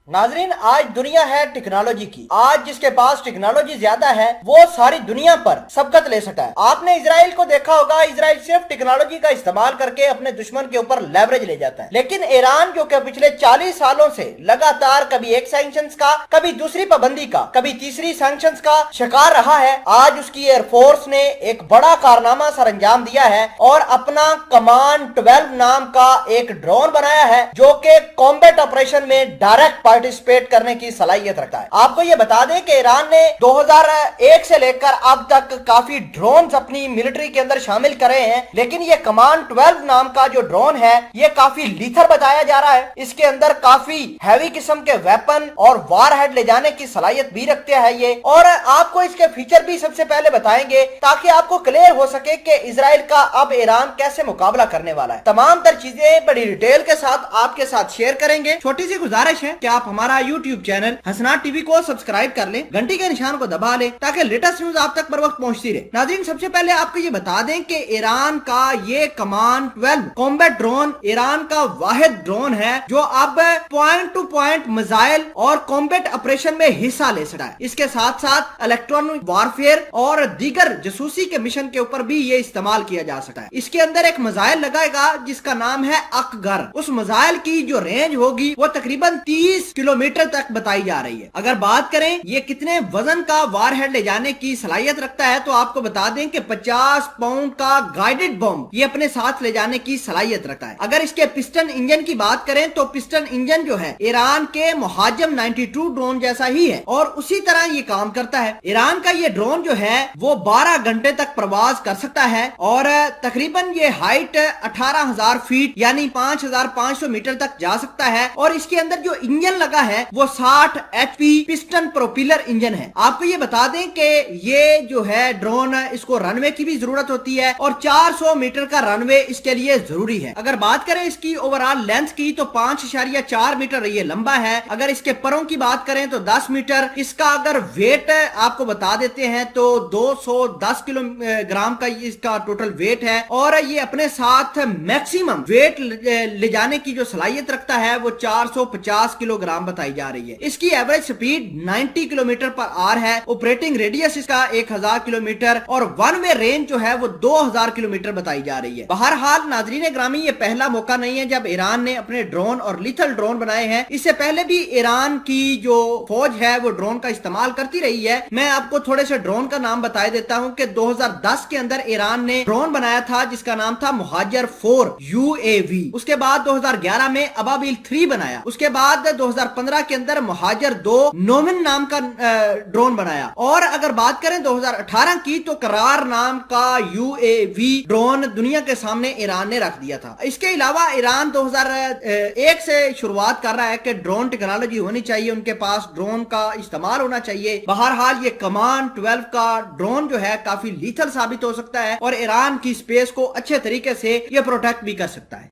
नाजरीन, आज दुनिया है टेक्नोलॉजी की। आज जिसके पास टेक्नोलॉजी ज्यादा है वो सारी दुनिया पर सबकत ले सका है। आपने इजराइल को देखा होगा, इजराइल सिर्फ टेक्नोलॉजी का इस्तेमाल करके अपने दुश्मन के ऊपर लेवरेज ले जाता है। लेकिन ईरान जो कि पिछले 40 सालों से लगातार कभी एक सैंक्शंस का, कभी दूसरी पाबंदी का, कभी तीसरी सैंक्शंस का शिकार रहा है, आज उसकी एयरफोर्स ने एक बड़ा कारनामा सर अंजाम दिया है और अपना कमांड 12 नाम का एक ड्रोन बनाया है जो कि कॉम्बैट ऑपरेशन में डायरेक्ट पार्टिसिपेट करने की सलाहियत रखता है। आपको ये बता दें कि ईरान ने 2001 से लेकर अब तक काफी ड्रोन अपनी मिलिट्री के अंदर शामिल करे हैं, लेकिन ये कमांड 12 नाम का जो ड्रोन है ये काफी लीथर बताया जा रहा है। इसके अंदर काफी हैवी किस्म के वेपन और वार हेड ले जाने की सलाहियत भी रखते हैं ये, और आपको इसके फीचर भी सबसे पहले बताएंगे ताकि आपको क्लियर हो सके कि इजराइल का अब ईरान कैसे मुकाबला करने वाला है। तमाम तर चीजें बड़ी डिटेल के साथ आपके साथ शेयर करेंगे। छोटी सी गुजारिश है कि आप हमारा यूट्यूब चैनल हसनात टीवी को सब्सक्राइब कर लें, घंटी के निशान को दबा लें ताकि लेटेस्ट न्यूज आप तक बर वक्त पहुंचती रहे। नाज़रीन, सबसे पहले आपको ये बता दें कि ईरान का ये कमांड 12 कॉम्बैट ड्रोन ईरान का वाहिद ड्रोन है जो अब पॉइंट टू पॉइंट मिसाइल और कॉम्बैट ऑपरेशन में हिस्सा ले सकता है। इसके साथ साथ इलेक्ट्रॉनिक वारफेयर और दीगर जासूसी के मिशन के ऊपर भी ये इस्तेमाल किया जा सकता है। इसके अंदर एक मिसाइल लगाएगा जिसका नाम है अकगर। उस मिसाइल की जो रेंज होगी वो तकरीबन 30 किलोमीटर तक बताई जा रही है। अगर बात करें ये कितने वजन का वारहेड ले जाने की सलाहियत रखता है तो आपको बता दें कि 50 पाउंड का गाइडेड बम ये अपने साथ ले जाने की सलाहियत रखता है। अगर इसके पिस्टन इंजन की बात करें तो पिस्टन इंजन जो है ईरान के मुहाजिम 92 ड्रोन जैसा ही है और उसी तरह ये काम करता है। ईरान का ये ड्रोन जो है वो 12 घंटे तक प्रवास कर सकता है और तकरीबन ये हाइट 18,000 फीट यानी 5,500 मीटर तक जा सकता है। और इसके अंदर जो इंजन लगा है वो 60 HP पिस्टन प्रोपिलर इंजन है। आपको ये बता दें कि ये जो है ड्रोन इसको रनवे की भी जरूरत होती है और 400 मीटर का रनवे इसके लिए जरूरी है। अगर बात करें इसकी ओवरऑल लेंथ की तो 5.4 मीटर ये लंबा है। अगर इसके परों की बात करें तो 10 मीटर। इसका अगर वेट आपको बता देते हैं तो 210 किलोग्राम का इसका टोटल वेट है और ये अपने साथ मैक्सिमम वेट ले जाने की जो सलाहियत रखता है वो 450 किलोग्राम बताई जा रही है। इसकी average speed 90 kilometre per hour है। ऑपरेटिंग रेडियस इसका 1000 किलोमीटर और वन वे रेंज जो है वो 2000 किलोमीटर बताई जा रही है। बहरहाल नाजरीन ग्रामी, ये पहला मौका नहीं है जब ईरान ने अपने ड्रोन और लिथल ड्रोन बनाए हैं। इससे पहले भी ईरान की जो फौज है वो ड्रोन का इस्तेमाल करती रही है। मैं आपको थोड़े से ड्रोन का नाम बता देता हूँ कि 2010 के अंदर ईरान ने ड्रोन बनाया था जिसका नाम था मुहाजिर 4 UAV। उसके बाद 2011 में अबाबिल 3 बनाया। उसके बाद 2015 के अंदर मुहाजिर 2 नोमिन नाम का ड्रोन बनाया। और अगर बात करें 2018 की तो करार नाम का UAV ड्रोन दुनिया के सामने ईरान ने रख दिया था। इसके अलावा ईरान 2001 से शुरुआत कर रहा है कि ड्रोन टेक्नोलॉजी होनी चाहिए, उनके पास ड्रोन का इस्तेमाल होना चाहिए। बहरहाल ये कमांड 12 का ड्रोन जो है काफी लीथल साबित हो सकता है और ईरान की स्पेस को अच्छे तरीके से ये प्रोटेक्ट भी कर सकता है।